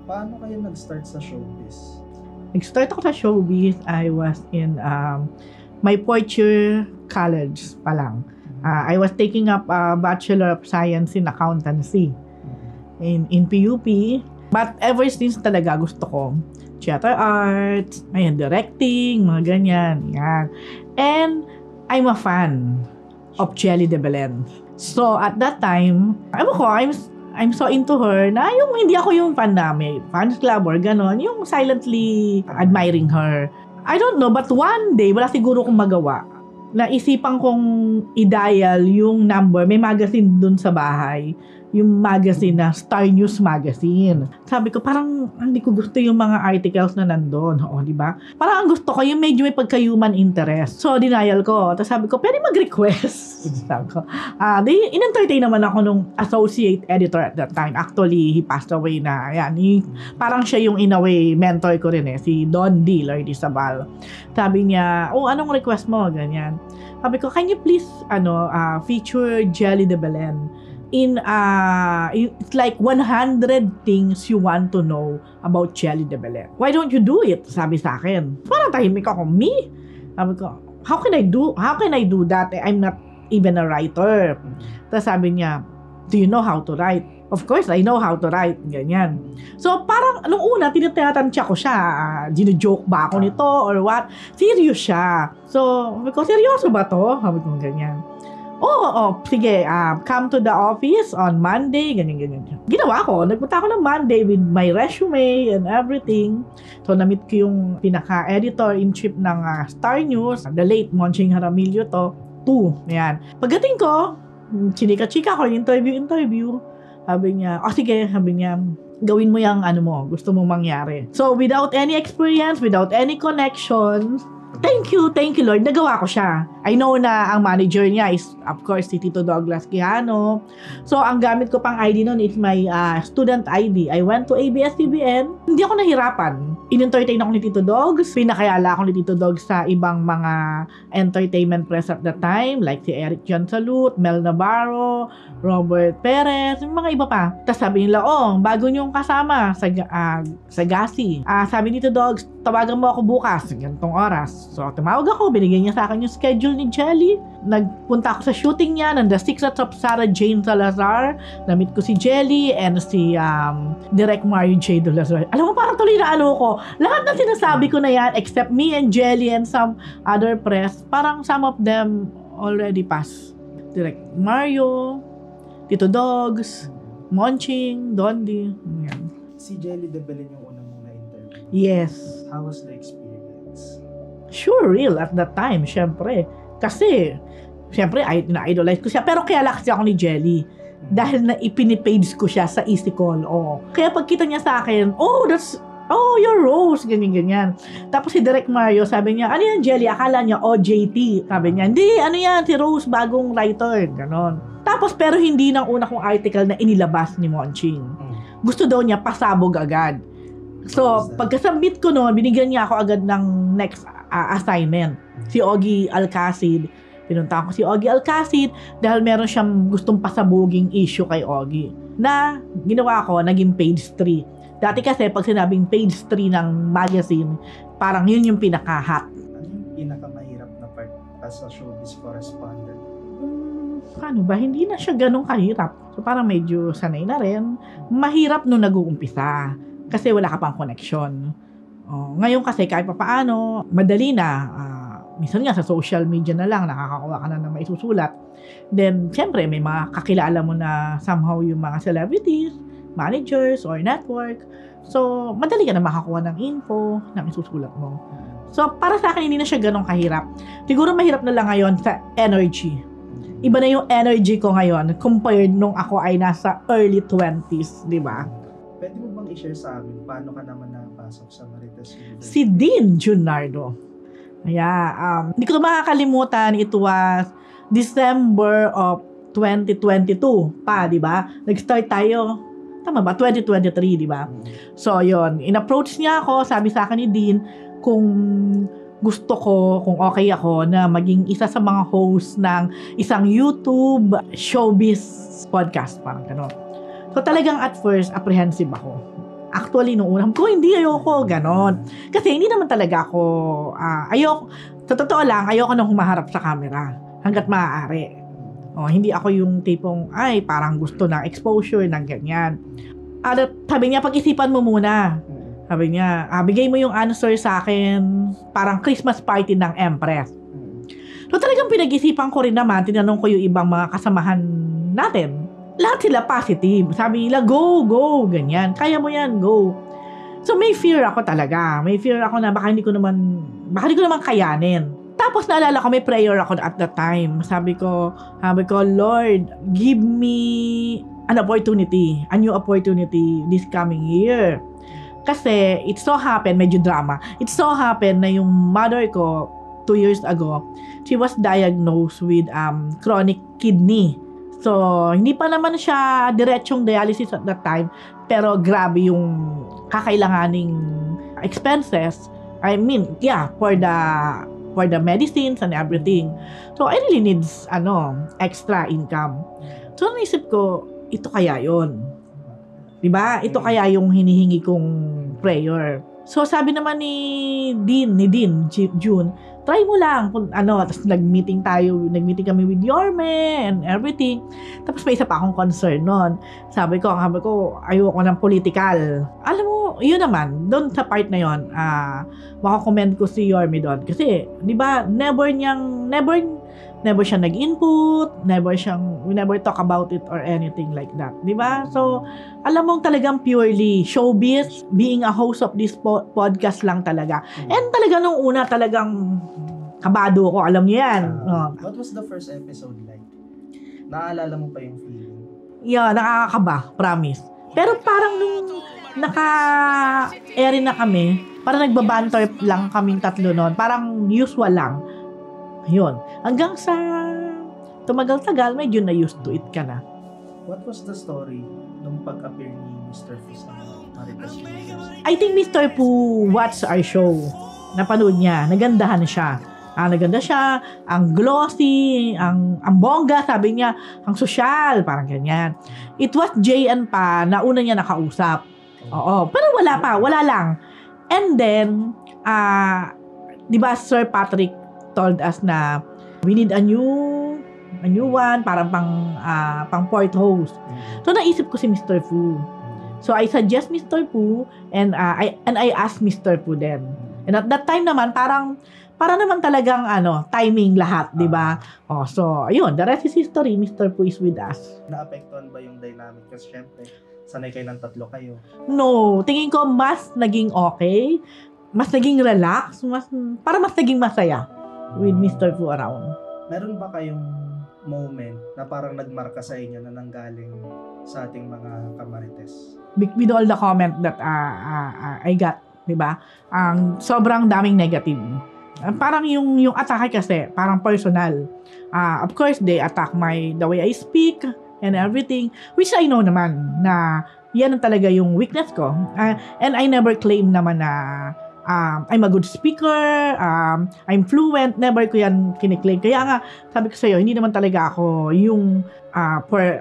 paano kayo nag-start sa showbiz? Nag-start ako sa showbiz, I was in my fourth year college pa lang. I was taking up a Bachelor of Science in Accountancy in PUP. But ever since talaga gusto ko theater arts, ayan, directing, mga ganyan. Yan. And I'm a fan of Jelly de Belen. So at that time, I'm so into her na yung hindi ako yung fan namin, fans club or ganon, yung silently admiring her. I don't know, but one day, wala siguro kong magawa. Naisipan kong i-dial yung number. May magazine dun sa bahay. Yung magazine na Star News Magazine. Sabi ko, parang hindi ko gusto yung mga articles na nandun. Oo, di ba? Parang ang gusto ko yung medyo may pagka-human interest. So, denial ko. Tapos sabi ko, pwede mag-request. Sabi ko, in-entertain naman ako nung associate editor at that time. Actually, he passed away na. Ayan, parang siya yung in a way mentor ko rin si Don D. Lloyd Isabal. Sabi niya, anong request mo? Ganyan. Sabi ko, can you please feature Jelly de Belen? It's like 100 things you want to know about Jelly de Belen. Why don't you do it? Sabi sa akin. Parang tahimik ako, me? Sabi ko, how can I do that? I'm not even a writer. Tapos sabi niya, do you know how to write? Of course, I know how to write. Ganyan. So, parang, nung una, tinatansya ko siya. Gino-joke ba ako nito or what? Serious siya. So, sabi ko, seryoso ba to? Sabi ko, ganyan. Sige, come to the office on Monday, ganyan. Ginawa ko, nagpunta ako ng Monday with my resume and everything. So, na-meet ko yung pinaka-editor-in-chief ng Star News, the late Monching Jaramillo to, 2. Ayan. Pagdating ko, chinika-chika ko, interview. Sabi niya, sige, gawin mo yung gusto mong mangyari. So, without any experience, without any connections, Thank you Lord, nagawa ko siya. I know na ang manager niya is of course si Tito Douglas Quijano. So ang gamit ko pang ID noon is my student ID. I went to ABS-CBN. Hindi ako nahirapan. In-entertain ako ni Tito Dogs. Pinakayala ako ni Tito Dogs sa ibang mga entertainment press at the time like si Eric John Salute, Mel Navarro, Robert Perez, mga iba pa. Tapos sabi nila, bago niyong kasama sa Gasi. Sabi ni Tito Dogs, tawagan mo ako bukas, ganitong oras. So, tumawag ako, binigyan niya sa akin yung schedule ni Jelly. Nagpunta ako sa shooting niya ng The Secrets of Sarah Jane Salazar. Na-meet ko si Jelly and si Direct Mario J. Dolazar. Alam mo, parang tuloy na ko. Lahat ng sinasabi ko na yan, except me and Jelly and some other press, parang some of them already passed. Direct Mario, Tito Dogs, Monching, Dondi. Yan. Si Jelly de Belen yung unang mong na-interview. Yes. How was the experience? Sure, real at that time, syempre. Kasi, syempre, na-idolize ko siya. Pero kaya lang kasi ako ni Jelly. Dahil na ipinipage ko siya sa Easy Call. Kaya pagkita niya sa akin, you're Rose, ganyan. Tapos si Direk Mario, sabi niya, ano yan, Jelly? Akala niya, OJT. Sabi niya, hindi, ano yan, si Rose, bagong writer. Ganon. Tapos, pero hindi nang una kong article na inilabas ni Monching. Gusto daw niya pasabog agad. So, pagkasubmit ko noon, binigyan niya ako agad ng next assignment. Si Ogie Alcacid. Pinunta ko si Ogie Alcacid dahil meron siyang gustong pasabuging issue kay Ogie. Na ginawa ko, naging page 3. Dati kasi, pag sinabing page 3 ng magazine, parang yun yung pinaka-hot. Ano yung pinakamahirap na part as a showbiz correspondent? Paano ba? Hindi na siya ganun kahirap. So, parang medyo sanay na rin. Mahirap nung nag-uumpisa. Kasi wala ka pang connection. Ngayon kasi kahit pa paano, madali na. Minsan nga sa social media na lang, nakakakuha ka na ng maisusulat. Then, siyempre, may mga kakilala mo na somehow yung mga celebrities, managers, or network. So, madali ka na makakuha ng info na isusulat mo. So, para sa akin, hindi na siya ganun kahirap. Siguro mahirap na lang ngayon sa energy. Iba na yung energy ko ngayon compared nung ako ay nasa early 20s, di ba? Pwede mo bang i-share sa amin paano ka naman napasok sa Marites University? Si Dean Junardo. Hindi ko makakalimutan. It was December of 2022 pa, di ba? Nag-start tayo, tama ba? 2023, di ba? So, yon. In-approach niya ako, sabi sa akin ni Dean, kung gusto ko, kung okay ako, na maging isa sa mga host ng isang YouTube showbiz podcast, parang gano'n. So talagang at first, apprehensive ako. Actually, nung unang ko, hindi, ayoko, ganon. Kasi hindi naman talaga ako, sa totoo lang, ayoko nang humaharap sa camera hanggat maaari. Hindi ako yung tipong, parang gusto ng exposure, ng ganyan. At sabi niya, pag-isipan mo muna. Sabi niya, bigay mo yung answer sa akin, parang Christmas party ng Empress. So talagang pinag-isipan ko rin naman, tinanong ko yung ibang mga kasamahan natin. Lahat sila positive. Sabi nila, go, ganyan. Kaya mo yan, go. So may fear ako talaga. May fear ako na baka hindi ko naman kayanin. Tapos naalala ko, may prayer ako at that time. Sabi ko, Lord, give me a new opportunity this coming year. Kasi it so happened, medyo drama, it so happened na yung mother ko 2 years ago, she was diagnosed with chronic kidney. So, hindi pa naman siya diretsong dialysis at that time, pero grabe yung kakailanganing expenses. I mean, for the medicines and everything. So, I really needs extra income. So, naisip ko, ito kaya yon, diba? Ito kaya yung hinihingi kong prayer. So, sabi naman ni June, try mo lang kung tapos nag-meeting kami with Yorme and everything. Tapos may isa pa akong concern nun. Sabi ko, ayoko ng political. Alam mo, yun naman, doon sa part na yun, makakomment ko si Yorme doon. Kasi, di ba, never siya nag-input, we never talk about it or anything like that. Di ba? So, alam mong talagang purely showbiz, being a host of this podcast lang talaga. And talaga nung una talagang kabado ko, alam niyo yan. What was the first episode like? Naaalala mo pa yung feeling? Yeah, nakakakaba, promise. Pero parang nung naka-air na kami, parang nagbabanter lang kaming tatlo noon. Parang usual lang. Yun. Hanggang sa tumagal-tagal, medyo na-used to it ka na. What was the story nung pag-appear ni Mr. Fu sa Marites Universe? I think Mr. Fu watched our show. Napanood niya. Nagandahan siya. Naganda siya. Ang glossy, ang bongga, sabi niya, ang social, parang ganyan. It was JN pa na una niya nakausap. Oo. Pero wala lang. And then, di ba Sir Patrick told us na we need a new one, parang pang port host. So naisip ko si Mr. Fu. So I suggest Mr. Fu and I asked Mr. Fu then. And at that time naman para naman talagang timing lahat, 'di ba? So ayun, the rest is history. Mr. Fu is with us. Naapektuhan ba yung dynamic kasi syempre sanay kayo ng tatlo kayo? No, tingin ko mas naging okay, mas naging relax, mas naging masaya with Mr. Fu around. Meron ba kayong moment na parang nagmarka sa inyo na nanggaling sa ating mga kamarites? With all the comment that I got, di ba? Sobrang daming negative. Parang yung atake kasi, parang personal. Of course, they attack the way I speak and everything, which I know naman na yan talaga yung weakness ko. And I never claim naman na I'm a good speaker, I'm fluent, never ko yan kiniklaim. Kaya nga, sabi ko sa'yo, hindi naman talaga ako yung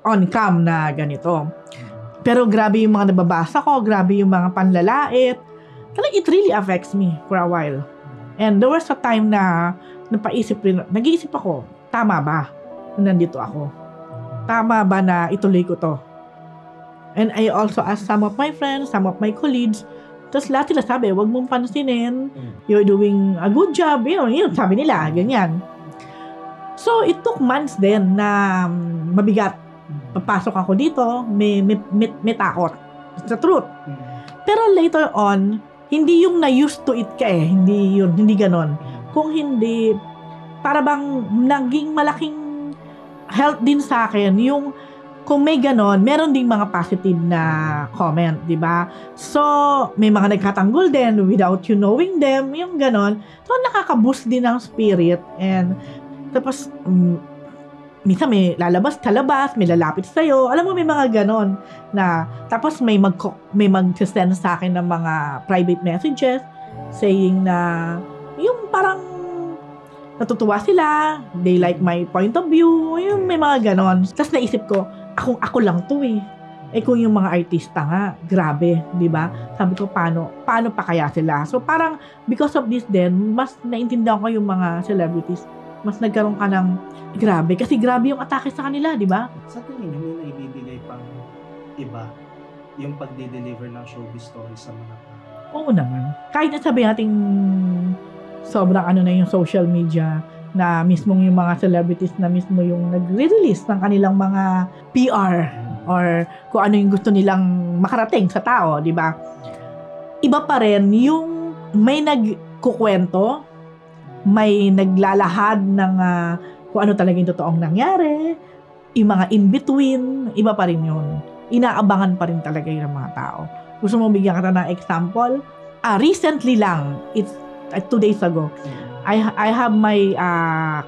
on-cam na ganito. Pero grabe yung mga nababasa ko, grabe yung mga panlalait. Talagang it really affects me for a while. And there was a time na nag-iisip ako, tama ba na nandito ako? Tama ba na ituloy ko to? And I also asked some of my friends, some of my colleagues, tapos lahat sila sabi, wag mong pansinin, you're doing a good job, yun, sabi nila, ganyan. So, it took months din na mabigat. Papasok ako dito, may takot. It's the truth. Pero later on, hindi yung na-used to it ka hindi ganon. Kung hindi, para bang naging malaking help din sa akin yung kung may ganon, meron ding mga positive na comment, di ba? So, may mga nagkatanggol din without you knowing them, yung ganon. So, nakaka-boost din ng spirit. And, tapos, minsan may lalabas sa labas, may lalapit sa'yo. Alam mo, may mga ganon na, tapos may mag-send sa akin ng mga private messages saying na, yung parang natutuwa sila, they like my point of view, yung may mga ganon. Tapos naisip ko, ako lang to Eh kung yung mga artista nga, grabe, di ba? Sabi ko, paano pa kaya sila? So parang, because of this din, mas naintindihan ko yung mga celebrities. Mas nagkaroon ka ng, grabe. Kasi grabe yung atake sa kanila, di ba? Sa tingin nyo, may naibibigay pang iba yung pagde-deliver ng showbiz stories sa mga tao? Oo naman. Kahit na sabi nating sobrang na yung social media, na mismong yung mga celebrities na mismo yung nagre-release ng kanilang mga PR or kung ano yung gusto nilang makarating sa tao, di ba? Iba pa rin yung may nagkukwento, may naglalahad ng kung ano talaga yung totoong nangyari, yung mga in-between, iba pa rin yun. Inaabangan pa rin talaga yung mga tao. Gusto mo bigyan kita ng example? Recently lang, it's 2 days ago, I have my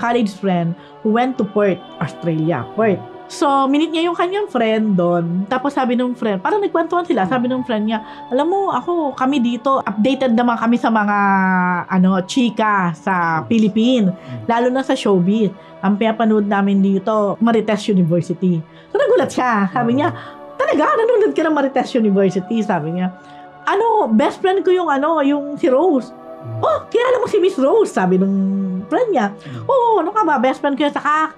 college friend who went to Perth, Australia. Perth. So, minute niya yung kanyang friend doon. Tapos sabi ng friend, parang nagkwentuhan sila. Sabi ng friend niya, alam mo, kami dito, updated naman kami sa mga, chika sa Philippines. Lalo na sa showbiz. Ang pinapanood namin dito, Marites University. So, nagulat siya. Sabi niya, talaga, nanonood ka ng Marites University? Sabi niya, best friend ko yung si Rose. Oh, kilala mo si Miss Rose, sabi nung friend niya. Oo, ano ka ba? Best friend ko yan, saka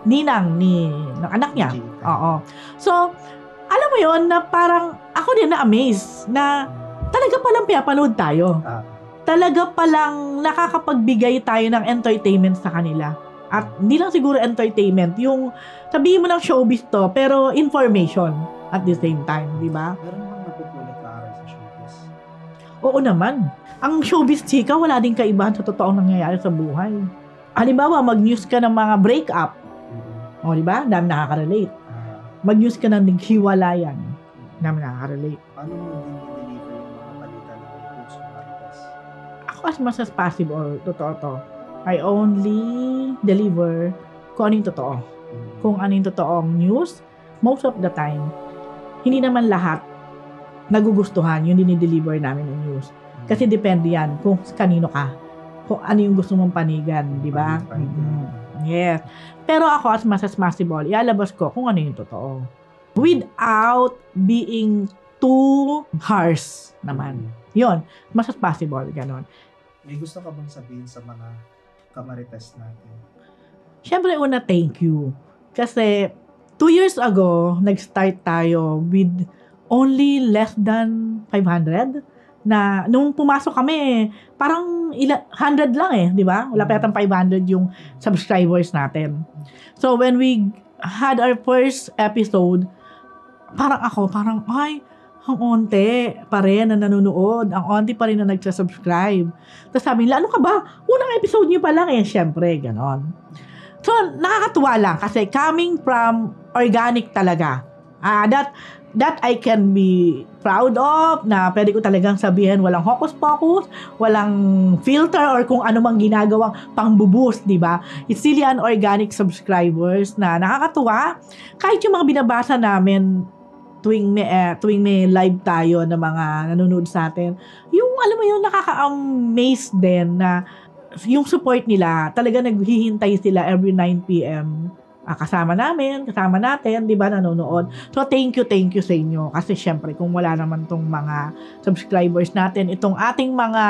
ninang ng anak niya. Oo. So, alam mo yon na parang ako din na-amaze na talaga palang pinapanood tayo. Talaga palang nakakapagbigay tayo ng entertainment sa kanila. At hindi lang siguro entertainment, yung sabihin mo ng showbiz to, pero information at the same time, di ba? Meron bang napupulot na aral sa showbiz? Oo naman. Ang showbiz, chika, wala din kaibahan sa totoong nangyayari sa buhay. Halimbawa, mag-news ka ng mga break-up. O, di ba? Dami nakaka-relate. Mag-news ka ng naghiwalayan. Dami nakaka-relate. Paano mo dinideliver yung mga balita na may puso marites? Ako as much as possible, totoo to. I only deliver kung ano yung totoo. Kung ano yung totoong news, most of the time, hindi naman lahat nagugustuhan yung dinideliver namin ng news. Kasi depende yan kung kanino ka. Kung ano yung gusto mong panigan, di ba? Yes. Pero ako as much as possible, ialabas ko kung ano yung totoo. Without being too harsh naman. Yun. Mas as possible. Ganon. May gusto ka bang sabihin sa mga kamarites natin? Siyempre, una, thank you. Kasi 2 years ago, nag-start tayo with only less than 500. Na nung pumasok kami, parang 100 lang di ba? Wala pa yatang 500 yung subscribers natin. So when we had our first episode, parang ay, ang onte pa rin na nanonood, ang onte pa rin na nagsasubscribe. Tapos sabi nila, ano ka ba? Unang episode niyo pa lang syempre, ganon. So, nakakatuwa lang kasi coming from organic talaga. That I can be proud of, na pwede ko talagang sabihin walang hocus-pocus, walang filter or kung ano mang ginagawang pang-boost, di ba? It's really an organic subscribers na nakakatuwa. Kahit yung mga binabasa namin tuwing may live tayo na mga nanonood sa atin, yung alam mo yung nakaka-amaze din na yung support nila, talaga naghihintay sila every 9 p.m. Kasama natin, di ba, nanonood. So, thank you sa inyo. Kasi, syempre, kung wala naman tong mga subscribers natin, itong ating mga,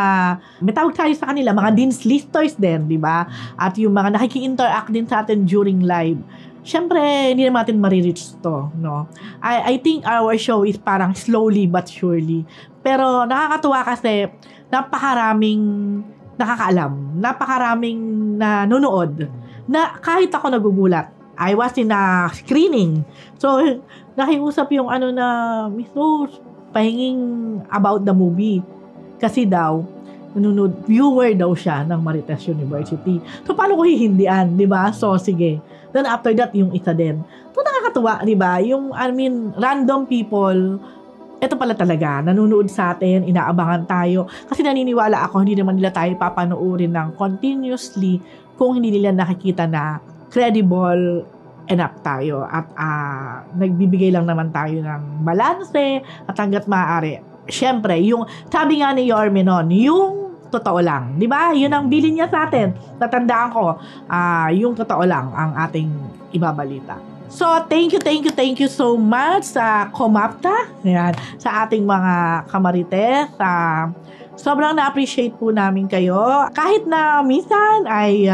may tawag tayo sa kanila, mga Dean's Listers din, di ba? At yung mga nakiki-interact din sa atin during live. Syempre, hindi naman natin marireach to, no? I think our show is parang slowly but surely. Pero, nakakatuwa kasi, napakaraming nakakaalam, napakaraming nanonood, na kahit ako nagugulat. I was in a screening. So, nakiusap yung na, Miss Rose, pahinging about the movie. Kasi daw, viewer daw siya ng Marites University. So, paano ko hihindian, di ba? So, sige. Then, after that, yung isa din. So, nakakatuwa, di ba? Yung, random people, ito pala talaga, nanonood sa atin, inaabangan tayo. Kasi naniniwala ako, hindi naman nila tayo papanoorin ng continuously kung hindi nila nakikita na credible enough tayo at nagbibigay lang naman tayo ng balanse at hanggat maaari. Siyempre, yung sabi nga ni Yorme noon, yung totoo lang. Di ba? Yun ang bilin niya sa atin. Tatandaan ko, yung totoo lang ang ating ibabalita. So, thank you so much sa Komapta, ayan, sa ating mga kamarites. Sobrang na-appreciate po namin kayo. Kahit na minsan ay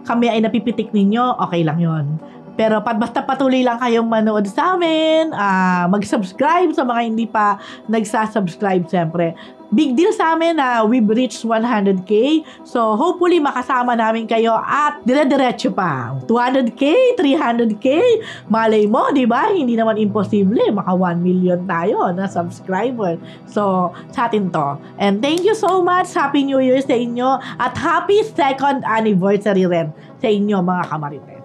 kami ay napipitik ninyo, okay lang yon. Pero basta patuloy lang kayong manood sa amin, mag-subscribe sa mga hindi pa nagsasubscribe siyempre. Big deal sa amin na we've reached 100K. So, hopefully makasama namin kayo at dire-diretso pa. 200K, 300K, malay mo, di ba? Hindi naman imposible. Maka 1 million tayo na subscriber. So, sa atin to. And thank you so much. Happy New Year sa inyo. At happy 2nd anniversary rin sa inyo mga kamarites.